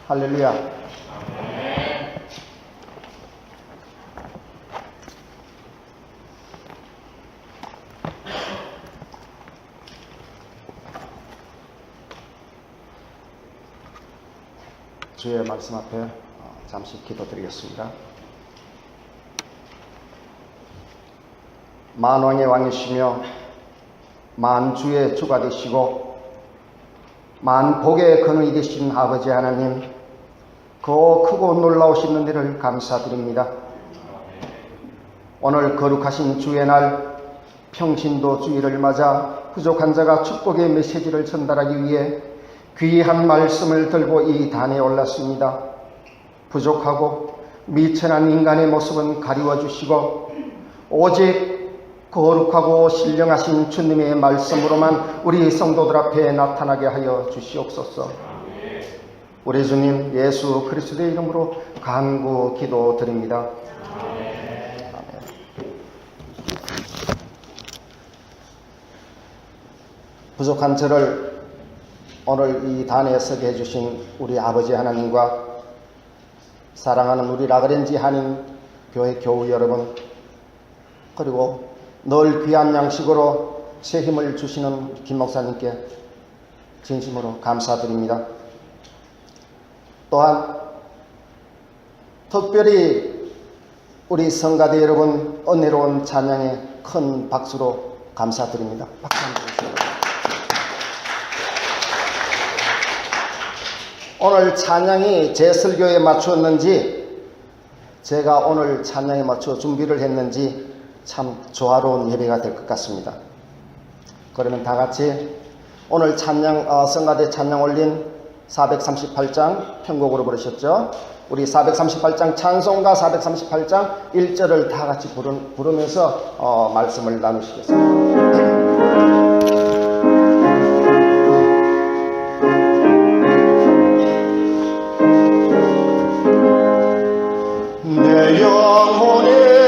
할렐루야. 주의 말씀 앞에 잠시 기도드리겠습니다. 만왕의 왕이시며 만주의 주가 되시고 만복의 근원이 되신 아버지 하나님, 그 크고 놀라우신 은혜를 감사드립니다. 오늘 거룩하신 주의 날, 평신도 주일을 맞아 부족한 자가 축복의 메시지를 전달하기 위해 귀한 말씀을 들고 이 단에 올랐습니다. 부족하고 미천한 인간의 모습은 가리워 주시고 오직 거룩하고 신령하신 주님의 말씀으로만 우리 성도들 앞에 나타나게 하여 주시옵소서. 우리 주님 예수 그리스도의 이름으로 간구 기도드립니다. 아멘. 부족한 저를 오늘 이 단에 서게 해주신 우리 아버지 하나님과 사랑하는 우리 라그랜지 한인 교회 교우 여러분, 그리고 늘 귀한 양식으로 새 힘을 주시는 김 목사님께 진심으로 감사드립니다. 또한 특별히 우리 성가대 여러분 은혜로운 찬양에 큰 박수로 감사드립니다. 박수 한번 주세요. 오늘 찬양이 제 설교에 맞추었는지 제가 오늘 찬양에 맞춰 준비를 했는지 참 조화로운 예배가 될 것 같습니다. 그러면 다 같이 오늘 찬양 성가대 찬양 올린 438장 편곡으로 부르셨죠? 우리 438장 찬송가 438장 1절을 다 같이 부르면서 말씀을 나누시겠습니다. 내 영혼에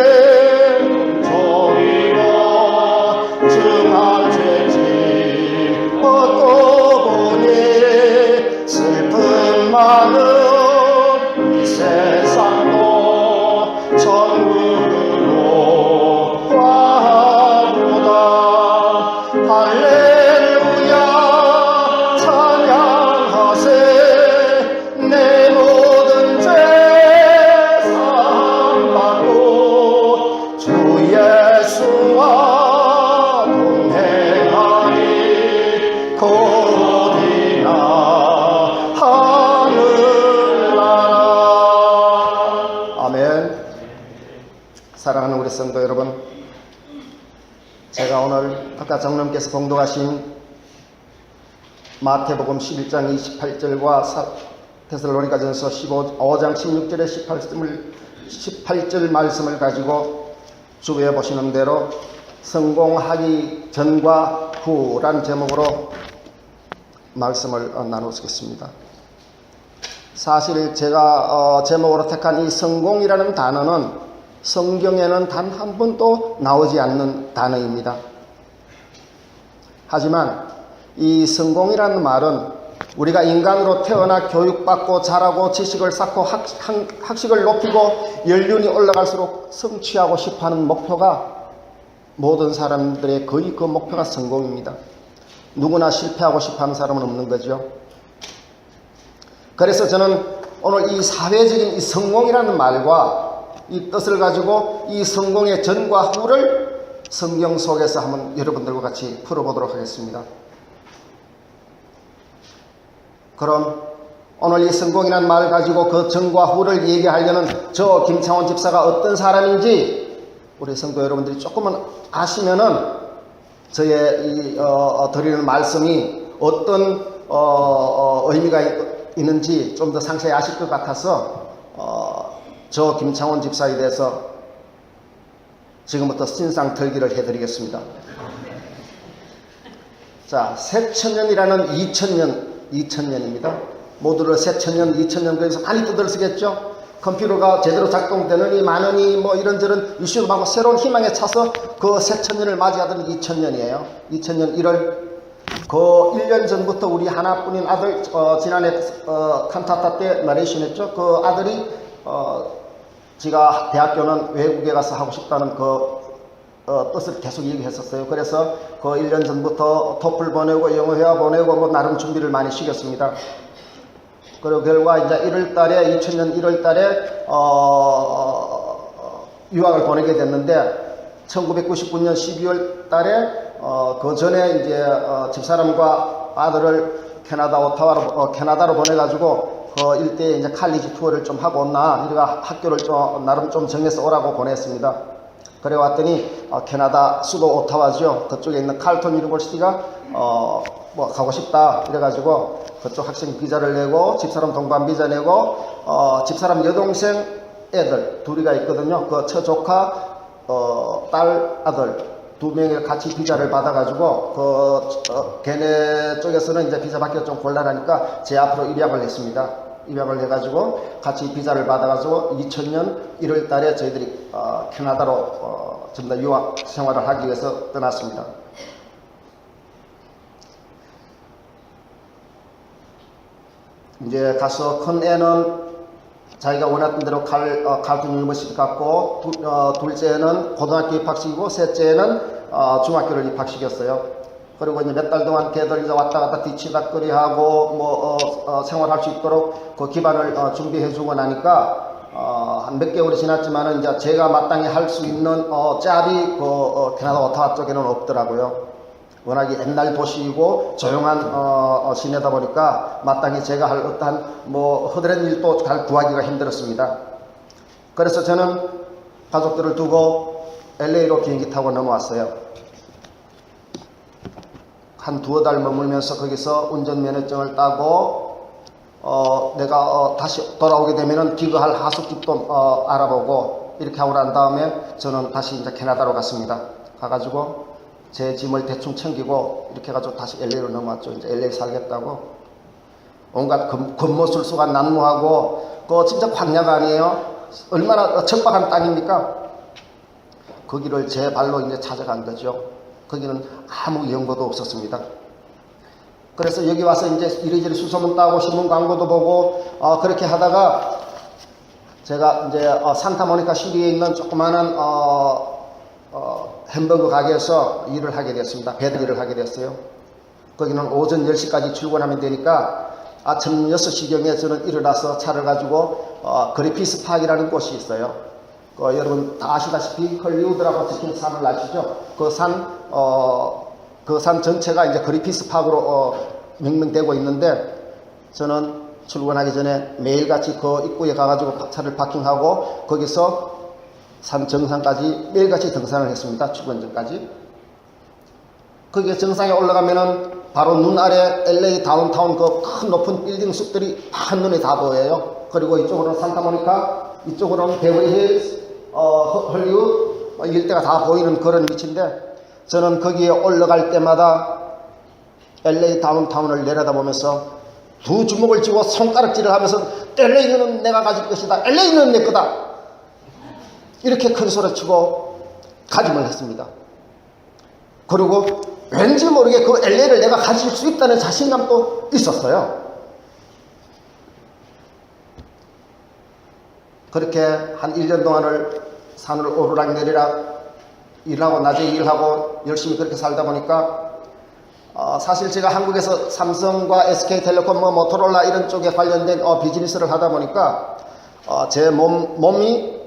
사랑하는 우리 성도 여러분, 제가 오늘 아까 장로님께서 봉독하신 마태복음 11장 28절과 데살로니가전서 15장 16절에 18절 말씀을 가지고 주위에 보시는 대로 성공하기 전과 후란 제목으로 말씀을 나누겠습니다. 사실 제가 제목으로 택한 이 성공이라는 단어는 성경에는 단 한 번도 나오지 않는 단어입니다. 하지만 이 성공이라는 말은 우리가 인간으로 태어나 교육받고 자라고 지식을 쌓고 학식을 높이고 연륜이 올라갈수록 성취하고 싶어하는 목표가 모든 사람들의 거의 그 목표가 성공입니다. 누구나 실패하고 싶어하는 사람은 없는 거죠. 그래서 저는 오늘 이 사회적인 이 성공이라는 말과 이 뜻을 가지고 이 성공의 전과 후를 성경 속에서 한번 여러분들과 같이 풀어보도록 하겠습니다. 그럼 오늘 이 성공이라는 말을 가지고 그 전과 후를 얘기하려는 저 김창원 집사가 어떤 사람인지 우리 성도 여러분들이 조금은 아시면은 저의 이 드리는 말씀이 어떤 의미가 있는지 좀 더 상세히 아실 것 같아서 저 김창원 집사에 대해서 지금부터 신상 털기를 해드리겠습니다. 자, 새천년이라는 2000년입니다. 모두를 새천년, 2000년 그래서 많이 떠들쓰겠죠. 컴퓨터가 제대로 작동되느니 많으니 뭐 이런저런 이슈도 많고 새로운 희망에 차서 그 새천년을 맞이하던 2000년이에요. 2000년 1월 그 1년 전부터 우리 하나뿐인 아들, 지난해 칸타타 때 나레이션 했죠. 그 아들이 지가 대학교는 외국에 가서 하고 싶다는 뜻을 계속 얘기했었어요. 그래서 그 1년 전부터 토플 보내고 영어 회화 보내고 뭐 나름 준비를 많이 시켰습니다. 그리고 결과 이제 1월달에 2000년 1월달에 유학을 보내게 됐는데 1999년 12월달에 그 전에 이제 집사람과 아들을 캐나다로 보내가지고 그 일대에 이제 칼리지 투어를 좀 하고 온나 우리가 학교를 나름 좀 정해서 오라고 보냈습니다. 그래 왔더니 캐나다 수도 오타와죠. 그쪽에 있는 칼톤 유니버시티가 뭐 가고 싶다 이래가지고 그쪽 학생 비자를 내고 집사람 동반 비자 내고 집사람 여동생 애들 둘이가 있거든요. 그 처조카 딸 아들 두 명이 같이 비자를 받아가지고 걔네 쪽에서는 이제 비자 받기가 좀 곤란하니까 제 앞으로 입양을 했습니다. 입양을 해가지고 같이 비자를 받아가지고 2000년 1월 달에 저희들이 캐나다로 전부 다 유학 생활을 하기 위해서 떠났습니다. 이제 가서 큰 애는 자기가 원했던 대로 칼톤 유니버시티 갔고 둘째는 고등학교 입학시키고 셋째는 중학교를 입학시켰어요. 그리고 이제 몇 달 동안 걔들 이제 왔다 갔다 뒤치다거리하고 뭐 생활할 수 있도록 그 기반을 준비해주고 나니까 한 몇 개월이 지났지만은 이제 제가 마땅히 할 수 있는 짭이 캐나다 오타와 쪽에는 없더라고요. 워낙에 옛날 도시이고 조용한 시내다 보니까 마땅히 제가 할 어떠한 뭐 허드렛 일도 잘 구하기가 힘들었습니다. 그래서 저는 가족들을 두고 LA로 비행기 타고 넘어왔어요. 한 두어 달 머물면서 거기서 운전면허증을 따고 내가 다시 돌아오게 되면은 기거할 하숙집도 알아보고 이렇게 하고 난 다음에 저는 다시 이제 캐나다로 갔습니다. 가가지고 제 짐을 대충 챙기고 이렇게 해가지고 다시 LA로 넘어왔죠. 이제 LA 살겠다고 온갖 권모술수가 난무하고 진짜 광야가 아니에요. 얼마나 척박한 땅입니까? 거기를 제 발로 이제 찾아간 거죠. 거기는 아무 연고도 없었습니다. 그래서 여기 와서 이제 이리저리 수소문 따고 신문 광고도 보고 그렇게 하다가 제가 이제 산타모니카 시리에 있는 조그마한 햄버거 가게에서 일을 하게 됐습니다. 배달 일을 하게 됐어요. 거기는 오전 10시까지 출근하면 되니까 아침 6시경에 저는 일어나서 차를 가지고 그리피스 파크이라는 곳이 있어요. 여러분 다 아시다시피 헐리우드라고 적힌 산을 아시죠? 그 산 전체가 이제 그리피스 파크로 명명되고 있는데 저는 출근하기 전에 매일같이 그 입구에 가가지고 차를 파킹하고 거기서 산 정상까지 매일같이 등산을 했습니다. 출근 전까지. 거기에 정상에 올라가면은 바로 눈 아래 LA 다운타운 그 큰 높은 빌딩 숲들이 한눈에 다 보여요. 그리고 이쪽으로는 산타모니카, 이쪽으로는 베버리 힐스, 헐리우드 일대가 다 보이는 그런 위치인데 저는 거기에 올라갈 때마다 LA 다운타운을 내려다보면서 두 주먹을 쥐고 손가락질을 하면서 LA는 내가 가질 것이다. LA는 내 거다. 이렇게 큰 소리 치고 가짐을 했습니다. 그리고 왠지 모르게 그 LA를 내가 가질 수 있다는 자신감도 있었어요. 그렇게 한 1년 동안을 산을 오르락 내리락 일하고 낮에 일하고 열심히 그렇게 살다 보니까 사실 제가 한국에서 삼성과 SK텔레콤 모토로라 이런 쪽에 관련된 비즈니스를 하다 보니까 제 몸이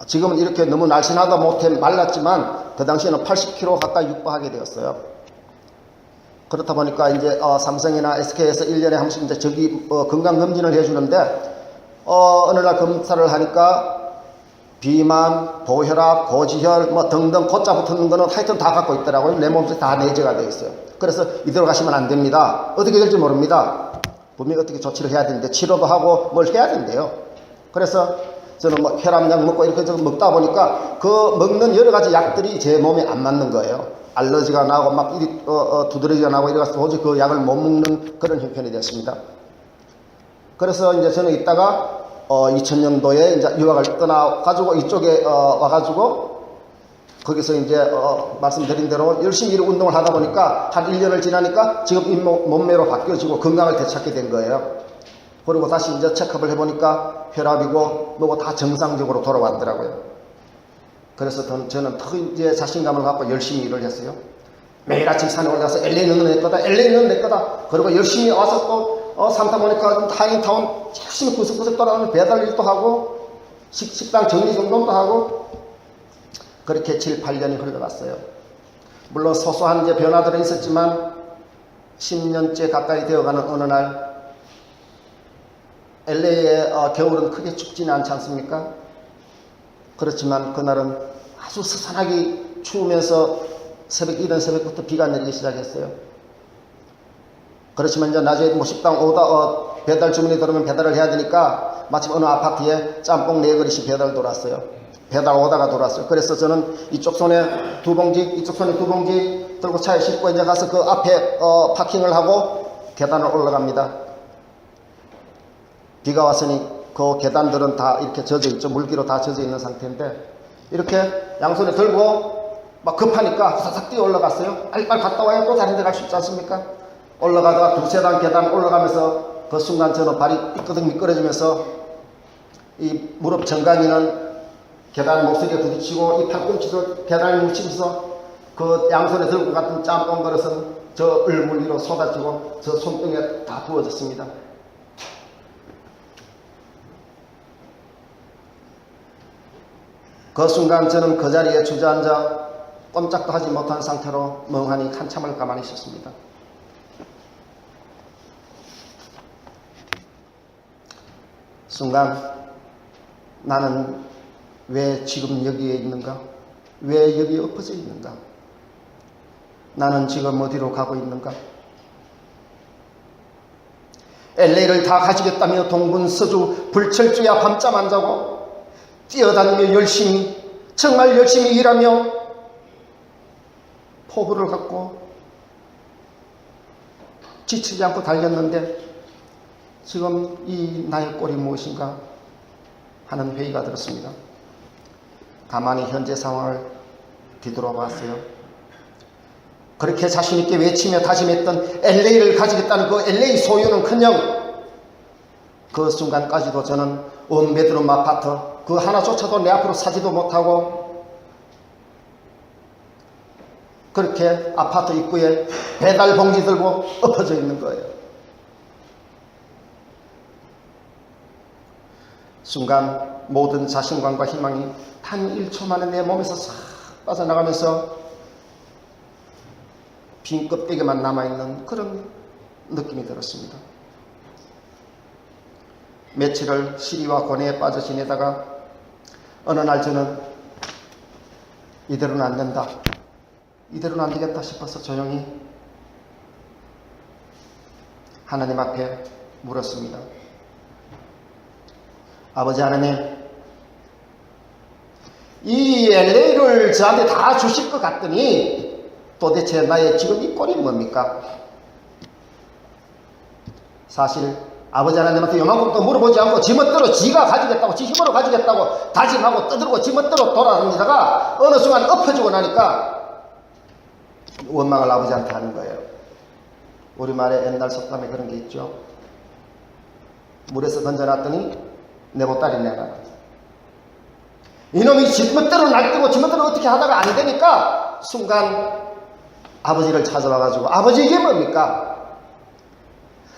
지금은 이렇게 너무 날씬하다 못해 말랐지만 그 당시에는 80kg 가까이 육박하게 되었어요. 그렇다 보니까 이제 삼성이나 SK에서 1년에 한 번씩 이제 저기 건강검진을 해주는데 어느 날 검사를 하니까 비만, 고혈압, 고지혈 뭐 등등 고자 붙는 거는 하여튼 다 갖고 있더라고요. 내 몸속에 다 내재가 되어 있어요. 그래서 이대로 가시면 안 됩니다. 어떻게 될지 모릅니다. 분명히 어떻게 조치를 해야 되는데 치료도 하고 뭘 해야 된대요. 그래서 저는 뭐 혈압약 먹고 이렇게 좀 먹다 보니까 그 먹는 여러 가지 약들이 제 몸에 안 맞는 거예요. 알러지가 나고 막 이리 두드러지가 나고 이래서 도저히 그 약을 못 먹는 그런 형편이 됐습니다. 그래서 이제 저는 이따가 2000년도에 이제 유학을 떠나가지고 이쪽에 와가지고 거기서 이제 말씀드린 대로 열심히 운동을 하다 보니까 한 1년을 지나니까 지금 이 몸매로 바뀌어지고 건강을 되찾게 된 거예요. 그리고 다시 이제 체크업을 해보니까 혈압이고 뭐고 다 정상적으로 돌아왔더라고요. 그래서 저는 더 이제 자신감을 갖고 열심히 일을 했어요. 매일 아침 산에 올라가서 LA는 내 거다, LA는 내 거다. 그리고 열심히 와서 또 산타모니카 타인타운 열심히 구석구석 돌아가면 배달 일도 하고 식당 정리정돈도 하고 그렇게 7, 8년이 흘러갔어요. 물론 소소한 이제 변화들은 있었지만 10년째 가까이 되어가는 어느 날 LA의 겨울은 크게 춥지는 않지 않습니까? 그렇지만 그날은 아주 스산하게 추우면서 이른 새벽부터 비가 내리기 시작했어요. 그렇지만 이제 낮에 뭐 식당 배달 주문이 들어오면 배달을 해야 되니까 마침 어느 아파트에 짬뽕 4그릇이 배달 돌았어요. 배달 오다가 돌았어요. 그래서 저는 이쪽 손에 2봉지, 이쪽 손에 2봉지 들고 차에 싣고 이제 가서 그 앞에 파킹을 하고 계단을 올라갑니다. 비가 왔으니 그 계단들은 다 이렇게 젖어 있죠. 물기로 다 젖어 있는 상태인데 이렇게 양손에 들고 막 급하니까 후다닥 뛰어 올라갔어요. 빨리 갔다 와야 또 다른 데 갈 수 있지 않습니까? 올라가다가 2-3단 계단 올라가면서 그 순간 저는 발이 삐끄덕 미끄러지면서 이 무릎 정강이는 계단 목소리에 부딪히고 이 팔꿈치도 계단에 묻히면서 그 양손에 들고 갔던 짬뽕 그릇은 저 얼굴 위로 쏟아지고 저 손등에 다 부어졌습니다. 그 순간 저는 그 자리에 주저앉아 꼼짝도 하지 못한 상태로 멍하니 한참을 가만히 있었습니다. 순간 나는 왜 지금 여기에 있는가? 왜 여기에 엎어져 있는가? 나는 지금 어디로 가고 있는가? LA를 다 가지겠다며 동분서주 불철주야 밤잠 안 자고 뛰어다니며 열심히 정말 열심히 일하며 포부를 갖고 지치지 않고 달렸는데 지금 이 나의 꼴이 무엇인가 하는 회의가 들었습니다. 가만히 현재 상황을 뒤돌아봤어요. 그렇게 자신있게 외치며 다짐했던 LA를 가지겠다는 그 LA 소유는커녕 그 순간까지도 저는 원베드룸 아파트 그 하나조차도 내 앞으로 사지도 못하고 그렇게 아파트 입구에 배달 봉지 들고 엎어져 있는 거예요. 순간 모든 자신감과 희망이 단 1초 만에 내 몸에서 싹 빠져나가면서 빈 껍데기만 남아있는 그런 느낌이 들었습니다. 며칠을 시리와 고뇌에 빠져 지내다가 어느 날 저는 이대로는 안 된다, 이대로는 안 되겠다 싶어서 조용히 하나님 앞에 물었습니다. 아버지 하나님, 이 LA를 저한테 다 주실 것 같더니 도대체 나의 지금 이 꼴이 뭡니까? 사실 아버지 하나님한테 요만큼도 물어보지 않고 지멋대로 지가 가지겠다고, 지 힘으로 가지겠다고 다짐하고 떠들고 지멋대로 돌아다니다가 어느 순간 엎어지고 나니까 원망을 아버지한테 하는 거예요. 우리말에 옛날 속담에 그런 게 있죠. 물에서 던져놨더니 내 보따리 내놔. 이놈이 지멋대로 날뛰고 지멋대로 어떻게 하다가 안 되니까 순간 아버지를 찾아와가지고, 아버지 이게 뭡니까?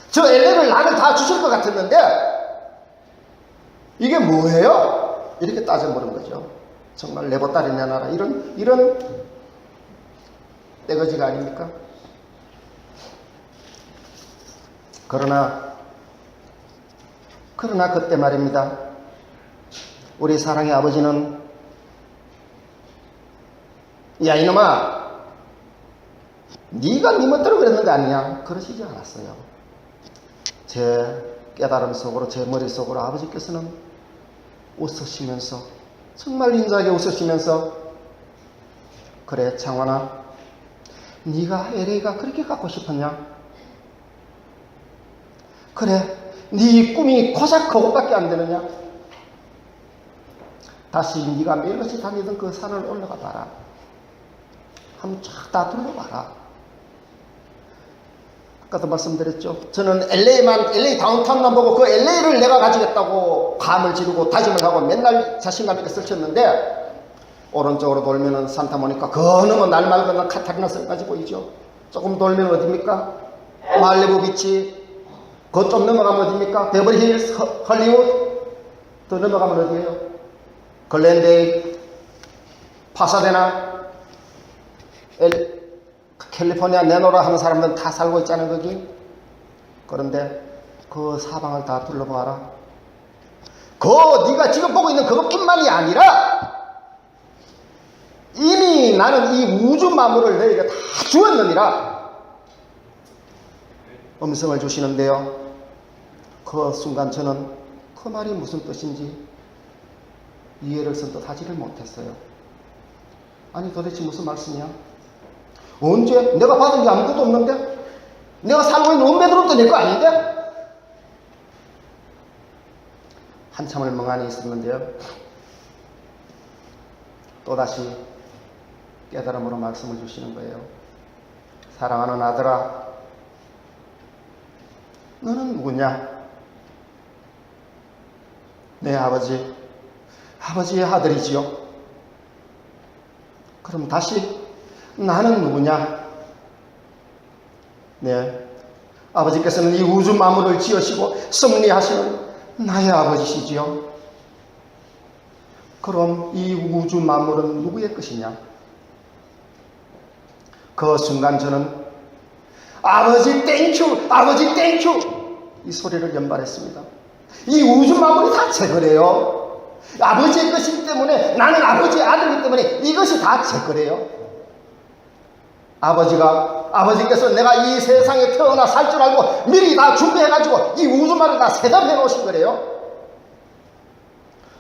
저 LA를 나를 다 주실 것 같았는데 이게 뭐예요? 이렇게 따져 물은 거죠. 정말 내 보따리 내놔라, 이런 떼거지가 아닙니까? 그러나 그때 말입니다. 우리 사랑의 아버지는 야 이놈아, 네가 네 멋대로 그랬는 거 아니냐? 그러시지 않았어요. 제 깨달음 속으로, 제 머릿속으로 아버지께서는 웃으시면서, 정말 인자하게 웃으시면서, 그래 창환아, 네가 LA가 그렇게 갖고 싶었냐? 그래, 네 꿈이 고작 그것밖에 안 되느냐? 다시 네가 매일같이 다니던 그 산을 올라가 봐라. 한번 쫙 다 둘러봐라. 아까도 말씀드렸죠. 저는 LA 다운타운만 보고 그 LA를 내가 가지겠다고 감을 지르고 다짐을 하고 맨날 자신감 있게 설쳤는데, 오른쪽으로 돌면은 산타모니카, 그 넘어 날말 건너 카타리나성까지 보이죠. 조금 돌면 어디입니까? 말레부 비치. 그 좀 넘어가면 어디입니까? 베버리 힐스, 헐리우드. 더 넘어가면 어디예요? 글랜데이, 파사데나, 캘리포니아 내노라 하는 사람들은 다 살고 있잖아요, 거기. 그런데 그 사방을 다 둘러봐라. 네가 지금 보고 있는 그것뿐만이 아니라 이미 나는 이 우주 만물을 너에게 다 주었느니라 음성을 주시는데요. 그 순간 저는 그 말이 무슨 뜻인지 이해를 선뜻 하지를 못했어요. 아니 도대체 무슨 말씀이야? 언제? 내가 받은 게 아무것도 없는데? 내가 살고 있는 원배들은 내 거 아닌데? 한참을 멍하니 있었는데요. 또다시 깨달음으로 말씀을 주시는 거예요. 사랑하는 아들아, 너는 누구냐? 내 아버지의 아들이지요. 그럼 다시 나는 누구냐? 네, 아버지께서는 이 우주 만물을 지으시고 섭리하시는 나의 아버지시지요. 그럼 이 우주 만물은 누구의 것이냐? 그 순간 저는 아버지 땡큐, 아버지 땡큐 이 소리를 연발했습니다. 이 우주 만물이 다 제 거래요. 아버지의 것이기 때문에, 나는 아버지의 아들이기 때문에 이것이 다 제 거래요. 아버지께서 내가 이 세상에 태어나 살 줄 알고 미리 다 준비해가지고 이 우주 만물을 다 셋업해 놓으신 거래요.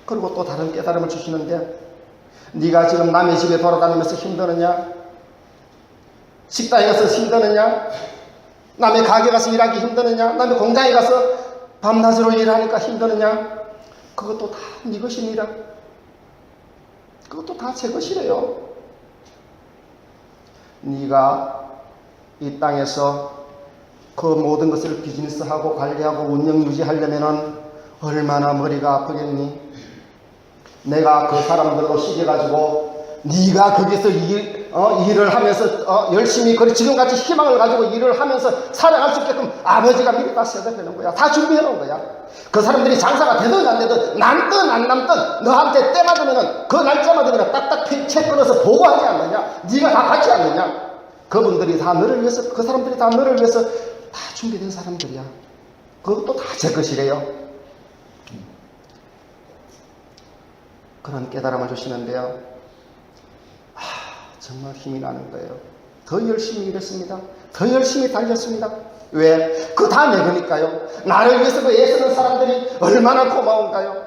그리고 또 다른 깨달음을 주시는데, 네가 지금 남의 집에 돌아다니면서 힘드느냐? 식당에 가서 힘드느냐? 남의 가게 가서 일하기 힘드느냐? 남의 공장에 가서 밤낮으로 일하니까 힘드느냐? 그것도 다 네 것이니라. 그것도 다 제 것이래요. 네가 이 땅에서 그 모든 것을 비즈니스하고 관리하고 운영 유지하려면은 얼마나 머리가 아프겠니? 내가 그 사람들로 시켜가지고 네가 거기서 일을 하면서 열심히 지금같이 희망을 가지고 일을 하면서 살아갈 수 있게끔 아버지가 미리 다 셋업해 놓은 거야. 다 준비해 놓은 거야. 그 사람들이 장사가 되든 안 되든 남든 안 남든 너한테 때 맞으면은 그 날짜만 되면 딱딱 책 끊어서 보고하지 않느냐? 네가 다 받지 않느냐? 그분들이 다 너를 위해서, 그 사람들이 다 너를 위해서 다 준비된 사람들이야. 그것도 다 제 것이래요. 그런 깨달음을 주시는데요. 정말 힘이 나는 거예요. 더 열심히 일했습니다. 더 열심히 달렸습니다. 왜? 그거 다 내 거니까요. 나를 위해서 그 애쓰는 사람들이 얼마나 고마운가요?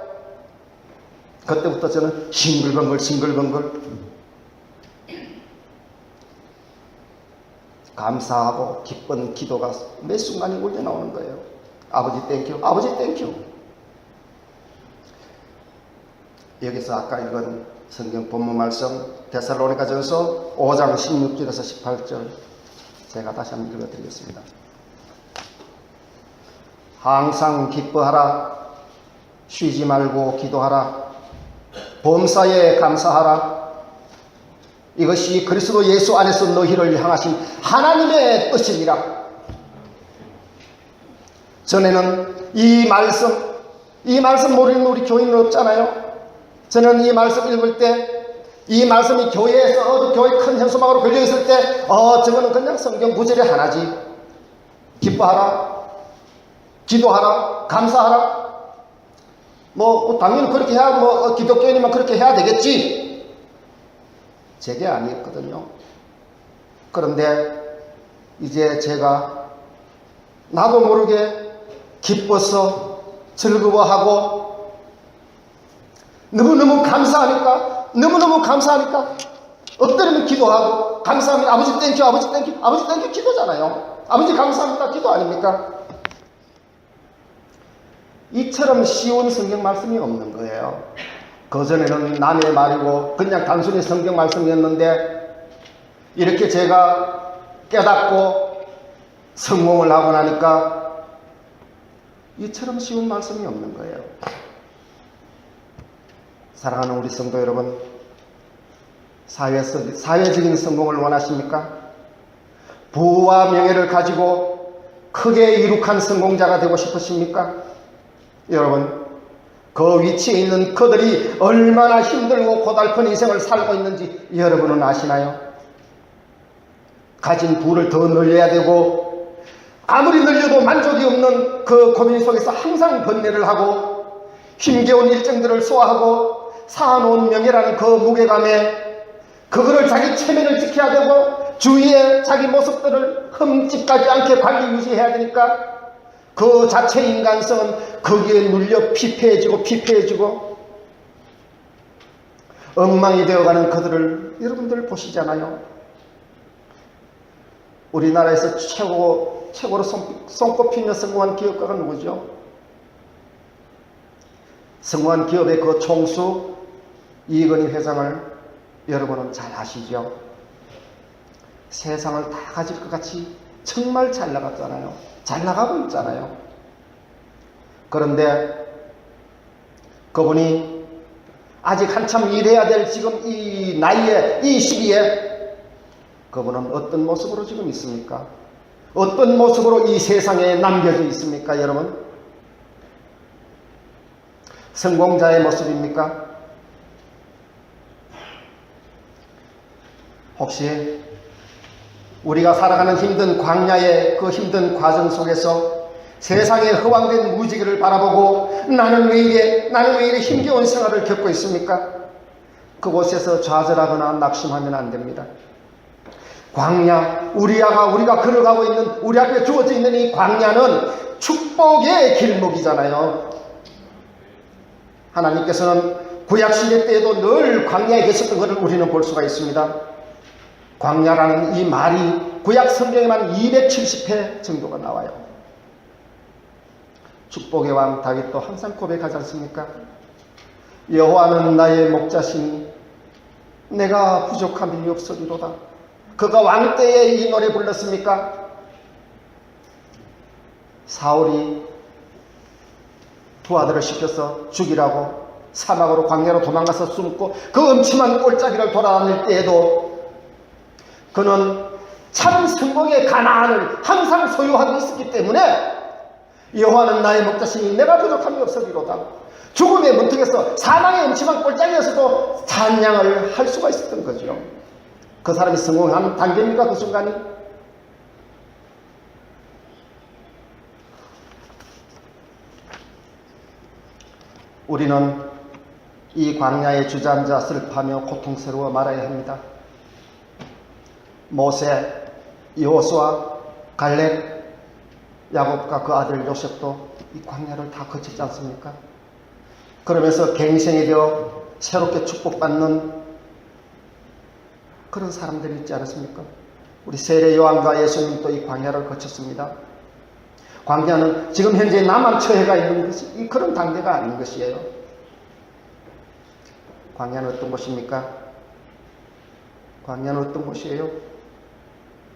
그때부터 저는 싱글벙글 감사하고 기쁜 기도가 매 순간이 울려 나오는 거예요. 아버지 땡큐, 아버지 땡큐. 여기서 아까 읽은 성경 본문 말씀 데살로니가전서 5장 16절에서 18절 제가 다시 한번 읽어드리겠습니다. 항상 기뻐하라, 쉬지 말고 기도하라, 범사에 감사하라. 이것이 그리스도 예수 안에서 너희를 향하신 하나님의 뜻이니라. 전에는 이 말씀 모르는 우리 교인은 없잖아요. 저는 이 말씀 읽을 때 이 말씀이 교회에서 교회 큰 현수막으로 걸려 있을 때 저거는 그냥 성경 구절이 하나지. 기뻐하라, 기도하라, 감사하라. 당연히 그렇게 해야 기독교인이면 그렇게 해야 되겠지. 제게 아니었거든요. 그런데 이제 제가 나도 모르게 기뻐서 즐거워하고 너무너무 감사하니까 엎드리면 기도하고 감사합니다. 아버지 땡큐, 아버지 땡큐, 아버지 땡큐 기도잖아요. 아버지 감사합니다 기도 아닙니까? 이처럼 쉬운 성경 말씀이 없는 거예요. 그전에는 남의 말이고 그냥 단순히 성경 말씀이었는데 이렇게 제가 깨닫고 성공을 하고 나니까 이처럼 쉬운 말씀이 없는 거예요. 사랑하는 우리 성도 여러분, 사회적인 성공을 원하십니까? 부와 명예를 가지고 크게 이룩한 성공자가 되고 싶으십니까? 여러분, 그 위치에 있는 그들이 얼마나 힘들고 고달픈 인생을 살고 있는지 여러분은 아시나요? 가진 부를 더 늘려야 되고 아무리 늘려도 만족이 없는 그 고민 속에서 항상 번뇌를 하고 힘겨운 일정들을 소화하고 쌓아놓은 명예라는 그 무게감에 그거를 자기 체면을 지켜야 되고 주위의 자기 모습들을 흠집하지 않게 관리 유지해야 되니까 그 자체 인간성은 거기에 눌려 피폐해지고 엉망이 되어가는 그들을 여러분들 보시잖아요. 우리나라에서 최고로 손꼽히며 성공한 기업가가 누구죠? 성공한 기업의 그 총수 이건희 회장을 여러분은 잘 아시죠? 세상을 다 가질 것 같이 정말 잘 나갔잖아요. 잘 나가고 있잖아요. 그런데 그분이 아직 한참 일해야 될 지금 이 나이에, 이 시기에 그분은 어떤 모습으로 지금 있습니까? 어떤 모습으로 이 세상에 남겨져 있습니까, 여러분? 성공자의 모습입니까? 혹시 우리가 살아가는 힘든 광야의 그 힘든 과정 속에서 세상의 허황된 무지개를 바라보고 나는 왜 이래 힘겨운 생활을 겪고 있습니까? 그곳에서 좌절하거나 낙심하면 안 됩니다. 광야, 우리가 걸어가고 있는, 우리 앞에 주어져 있는 이 광야는 축복의 길목이잖아요. 하나님께서는 구약시대 때에도 늘 광야에 계셨던 것을 우리는 볼 수가 있습니다. 광야라는 이 말이 구약 성경에만 270회 정도가 나와요. 축복의 왕 다윗도 항상 고백하지 않습니까? 여호와는 나의 목자시니 내가 부족함이 없으리로다. 그가 왕 때에 이 노래 불렀습니까? 사울이 두 아들을 시켜서 죽이라고 사막으로 광야로 도망가서 숨고 그 음침한 골짜기를 돌아다닐 때에도 그는 참 성공의 가나안을 항상 소유하고 있었기 때문에 여호와는 나의 목자시니 내가 부족함이 없으리로다. 죽음의 문턱에서 사망의 음침한 골짜기에서도 찬양을 할 수가 있었던 거죠. 그 사람이 성공한 단계입니까? 그 순간이? 우리는 이 광야에 주저앉아 슬퍼하며 고통스러워 말아야 합니다. 모세, 여호수아, 갈렙, 야곱과 그 아들 요셉도 이 광야를 다 거쳤지 않습니까? 그러면서 갱생이 되어 새롭게 축복받는 그런 사람들이 있지 않았습니까? 우리 세례 요한과 예수님도 이 광야를 거쳤습니다. 광야는 지금 현재 나만 처해가 있는 것이 그런 단계가 아닌 것이에요. 광야는 어떤 곳입니까? 광야는 어떤 곳이에요?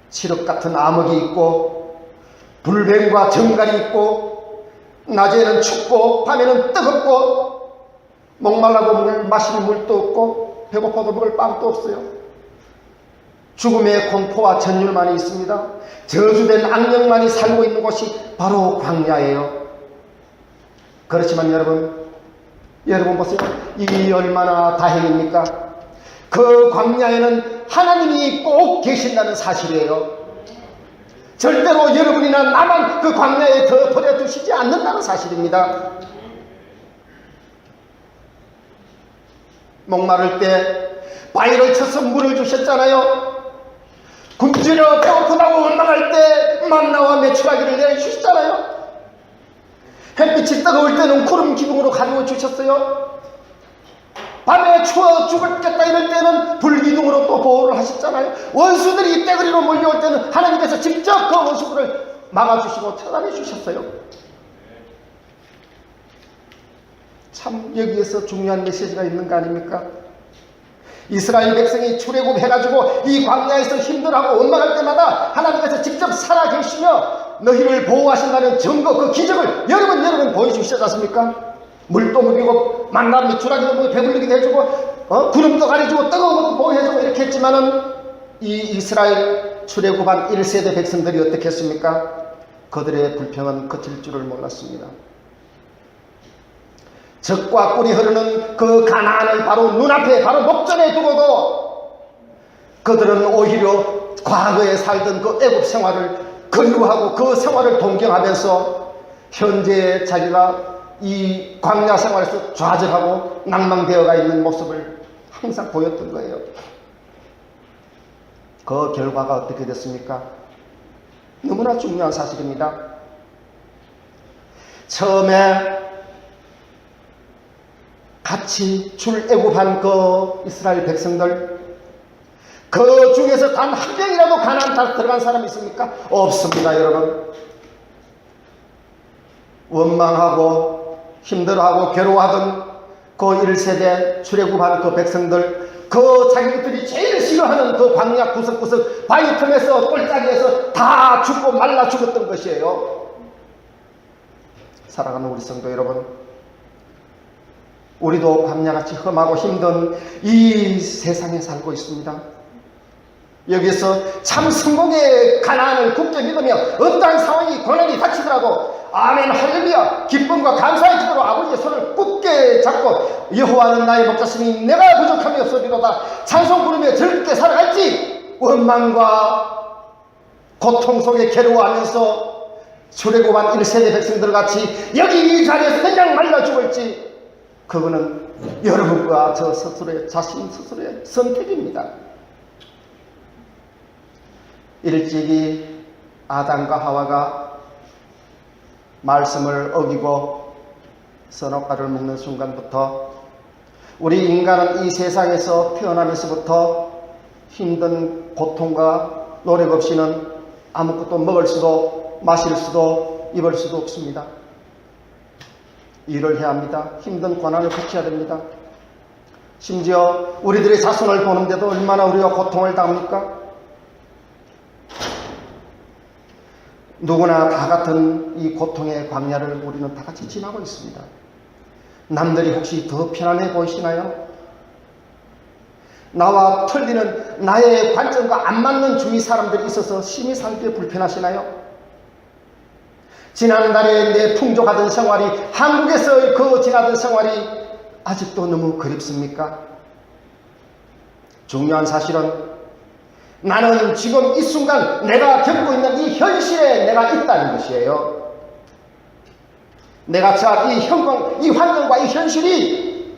칠흑 같은 암흑이 있고 불뱀과 정갈이 있고 낮에는 춥고 밤에는 뜨겁고 목말라고 마실 물도 없고 배고파도 먹을 빵도 없어요. 죽음의 공포와 전율만이 있습니다. 저주된 악령만이 살고 있는 곳이 바로 광야예요. 그렇지만 여러분 보세요. 이 얼마나 다행입니까? 그 광야에는 하나님이 꼭 계신다는 사실이에요. 절대로 여러분이나 나만 그 광야에 더 버려두시지 않는다는 사실입니다. 목마를 때 바위를 쳐서 물을 주셨잖아요. 굶주려 배고프다고 원망할 때 만나와 메추라기를 내려주셨잖아요. 햇빛이 뜨거울 때는 구름 기둥으로 가르워 주셨어요. 밤에 추워 죽겠다 이럴 때는 불기둥으로 또 보호를 하셨잖아요. 원수들이 떼거리로 몰려올 때는 하나님께서 직접 그 원수들을 막아주시고 차단해 주셨어요. 참 여기에서 중요한 메시지가 있는 거 아닙니까? 이스라엘 백성이 출애굽해가지고 이 광야에서 힘들어하고 원망할 때마다 하나님께서 직접 살아계시며 너희를 보호하신다는 증거, 그 기적을 여러 번 보여주시지 않습니까? 물도 먹이고 만나면 주라기도 먹이고 배불리기도 해주고 구름도 가려주고 뜨거운 것도 보호해주고 이렇게 했지만은 이 이스라엘 출애굽한 1세대 백성들이 어떻게 했습니까? 그들의 불평은 그칠 줄을 몰랐습니다. 젖과 꿀이 흐르는 그 가나안을 바로 눈앞에 바로 목전에 두고도 그들은 오히려 과거에 살던 그 애굽 생활을 그리워하고 그 생활을 동경하면서 현재 자기가 이 광야 생활에서 좌절하고 낭망되어가 있는 모습을 항상 보였던 거예요. 그 결과가 어떻게 됐습니까? 너무나 중요한 사실입니다. 처음에 같이 출애굽한 그 이스라엘 백성들, 그 중에서 단 한 명이라도 가나안 땅 들어간 사람이 있습니까? 없습니다, 여러분. 원망하고 힘들어하고 괴로워하던 그 1세대 출애굽한 그 백성들, 그 자기들이 제일 싫어하는 그 광야 구석구석 바위 틈에서 꼴짜기에서 다 죽고 말라 죽었던 것이에요. 사랑하는 우리 성도 여러분, 우리도 광야같이 험하고 힘든 이 세상에 살고 있습니다. 여기서 참 성공의 가나안을 굳게 믿으며 어떠한 상황이 고난이 닥치더라도 아멘 할렐루야 기쁨과 감사의 기도로 아버지의 손을 굳게 잡고 여호와는 나의 목자시니 내가 부족함이 없으리로다 찬송 부르며 즐겁게 살아갈지, 원망과 고통 속에 괴로워하면서 출애굽한 1세대 백성들 같이 여기 이 자리에서 그냥 말라 죽을지, 그거는 여러분과 저 스스로의 자신 스스로의 선택입니다. 일찍이 아담과 하와가 말씀을 어기고 선악과를 먹는 순간부터 우리 인간은 이 세상에서 태어나면서부터 힘든 고통과 노력 없이는 아무것도 먹을 수도 마실 수도 입을 수도 없습니다. 일을 해야 합니다. 힘든 고난을 겪어야 됩니다. 심지어 우리들의 자손을 보는데도 얼마나 우리가 고통을 당합니까? 누구나 다 같은 이 고통의 광야를 우리는 다 같이 지나고 있습니다. 남들이 혹시 더 편안해 보이시나요? 나와 틀리는 나의 관점과 안 맞는 주위 사람들이 있어서 심히 살기에 불편하시나요? 지난달에 내 풍족하던 생활이, 한국에서 그 지나던 생활이 아직도 너무 그립습니까? 중요한 사실은 나는 지금 이 순간 내가 겪고 있는 이 현실에 내가 있다는 것이에요. 내가 처한 이 환경과 이 현실이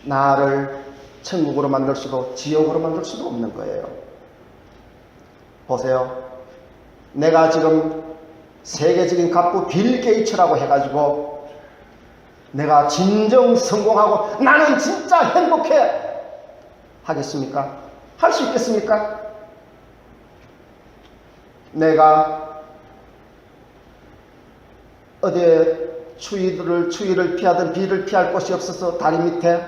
나를 천국으로 만들 수도 지옥으로 만들 수도 없는 거예요. 보세요. 내가 지금 세계적인 갑부 빌 게이츠라고 해가지고 내가 진정 성공하고 나는 진짜 행복해 하겠습니까? 할 수 있겠습니까? 내가 어디에 추위를 피하든 비를 피할 곳이 없어서 다리 밑에,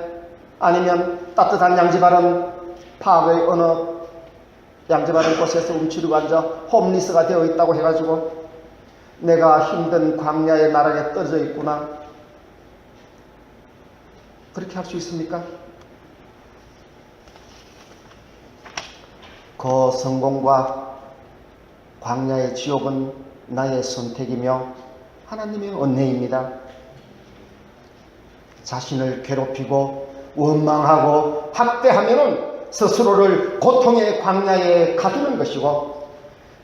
아니면 따뜻한 양지바른 파악의 어느 양지바른 곳에서 움츠리고 앉아 홈리스가 되어 있다고 해가지고 내가 힘든 광야의 나락에 떨어져 있구나, 그렇게 할 수 있습니까? 그 성공과 광야의 지옥은 나의 선택이며 하나님의 은혜입니다. 자신을 괴롭히고 원망하고 학대하면은 스스로를 고통의 광야에 가두는 것이고,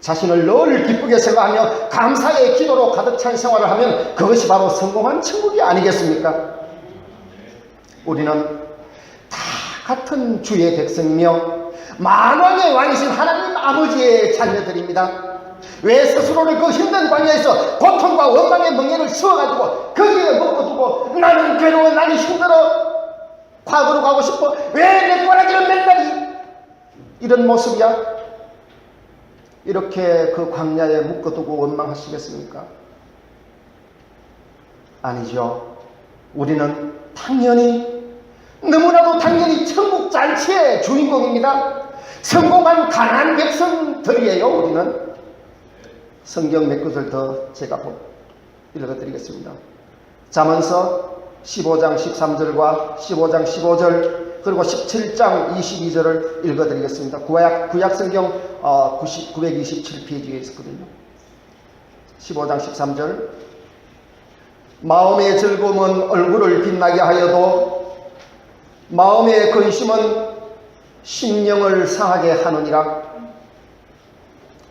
자신을 늘 기쁘게 생각하며 감사의 기도로 가득 찬 생활을 하면 그것이 바로 성공한 천국이 아니겠습니까? 우리는 다 같은 주의 백성이며 만왕의 왕이신 하나님 아버지의 자녀들입니다. 왜 스스로를 그 힘든 광야에서 고통과 원망의 멍에를 씌워가지고 거기에 묶어두고 나는 괴로워, 나는 힘들어, 과거로 가고 싶어, 왜 내 꼬라지는 맨날 이런 모습이야? 이렇게 그 광야에 묶어두고 원망하시겠습니까? 아니죠. 우리는 당연히 너무나도 당연히 천국 잔치의 주인공입니다. 성공한 가난한 백성들이에요. 우리는. 성경 몇 구절 더 제가 읽어드리겠습니다. 잠언서 15장 13절과 15장 15절 그리고 17장 22절을 읽어드리겠습니다. 구약성경 927페이지에 있었거든요. 15장 13절 마음의 즐거움은 얼굴을 빛나게 하여도 마음의 근심은 심령을 상하게 하느니라.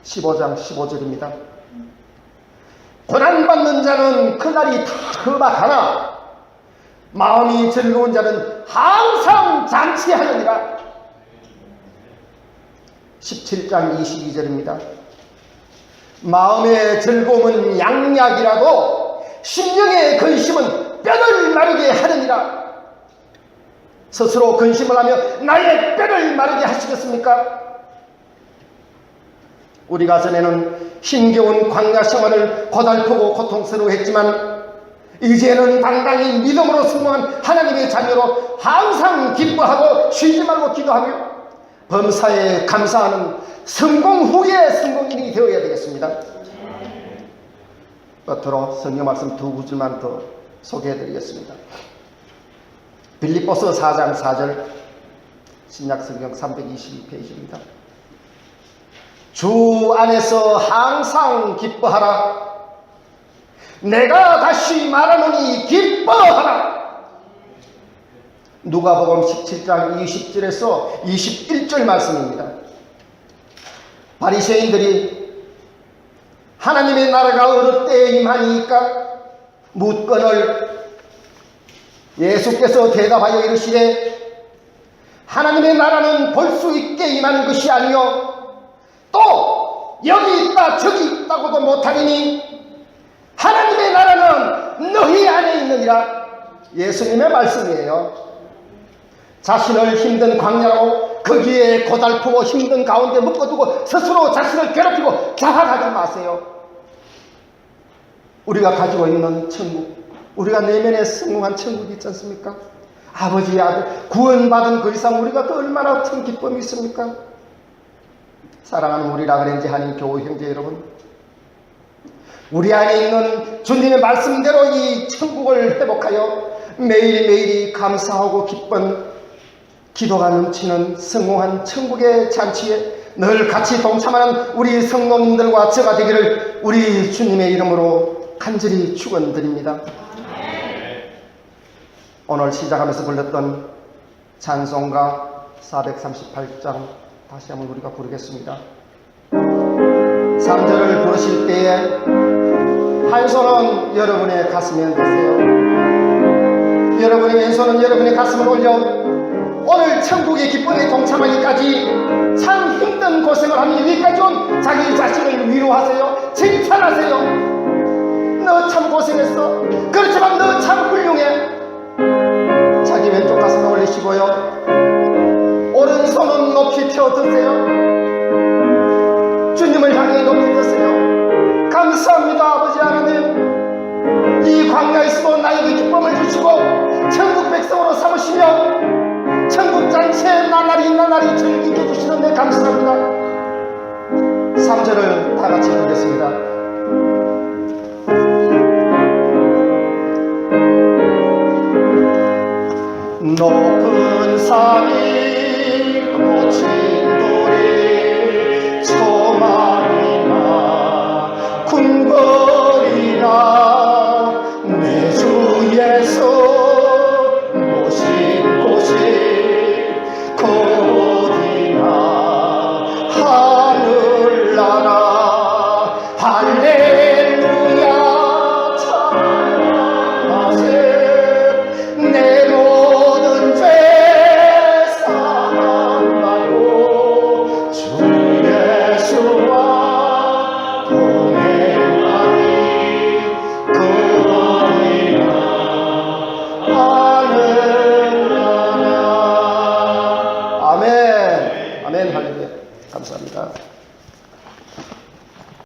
15장 15절입니다. 고난받는 자는 그날이 다 금방하나 마음이 즐거운 자는 항상 잔치하느니라. 17장 22절입니다. 마음의 즐거움은 양약이라도 심령의 근심은 뼈를 마르게 하느니라. 스스로 근심을 하며 나의 뼈를 마르게 하시겠습니까? 우리가 전에는 힘겨운 광야 생활을 고달프고 고통스러워했지만 이제는 당당히 믿음으로 승리한 하나님의 자녀로 항상 기뻐하고 쉬지 말고 기도하며 범사에 감사하는 성공 후의 성공인이 되어야 되겠습니다. 끝으로 성경 말씀 두 구절만 더 소개해드리겠습니다. 빌립보서 4장 4절 신약성경 322페이지입니다. 주 안에서 항상 기뻐하라. 내가 다시 말하노니 기뻐하라. 누가복음 17장 20절에서 21절 말씀입니다. 바리새인들이 하나님의 나라가 어느 때에 임하니까 묻거늘 예수께서 대답하여 이르시되 하나님의 나라는 볼 수 있게 임하는 것이 아니요 또 여기 있다 저기 있다고도 못하리니 하나님의 나라는 너희 안에 있느니라. 예수님의 말씀이에요. 자신을 힘든 광야로 거기에 고달프고 힘든 가운데 묶어두고 스스로 자신을 괴롭히고 자학하지 마세요. 우리가 가지고 있는 천국, 우리가 내면에 성공한 천국이 있지 않습니까? 아버지의 아들 구원받은 그 이상 우리가 또 얼마나 큰 기쁨이 있습니까? 사랑하는 우리 라그랜지 한인 교우 형제 여러분, 우리 안에 있는 주님의 말씀대로 이 천국을 회복하여 매일매일이 감사하고 기쁜 기도가 넘치는 성공한 천국의 잔치에 늘 같이 동참하는 우리 성도님들과 저가 되기를 우리 주님의 이름으로 간절히 축원드립니다. 오늘 시작하면서 불렀던 찬송가 438장 다시 한번 우리가 부르겠습니다. 3절을 부르실 때에 한 손은 여러분의 가슴에 얹으세요. 여러분의 왼손은 여러분의 가슴을 올려 오늘 천국의 기쁨에 동참하기까지 참 힘든 고생을 하며 여기까지 온 자기 자신을 위로하세요. 칭찬하세요. 너 참 고생했어. 그렇지만 너 참 훌륭해. 자기 왼쪽 가슴을 올리시고요. 오른손은 높이 펴드세요. 주님을 향해 높이 드세요. 감사합니다 아버지 하나님. 이 광야에서도 나에게 기쁨을 주시고 천국 백성으로 삼으시며 천국 잔치에 나날이 즐기게 해주시는 데 감사합니다. 3절을 다 같이 부르겠습니다. 높은 산이 꽃이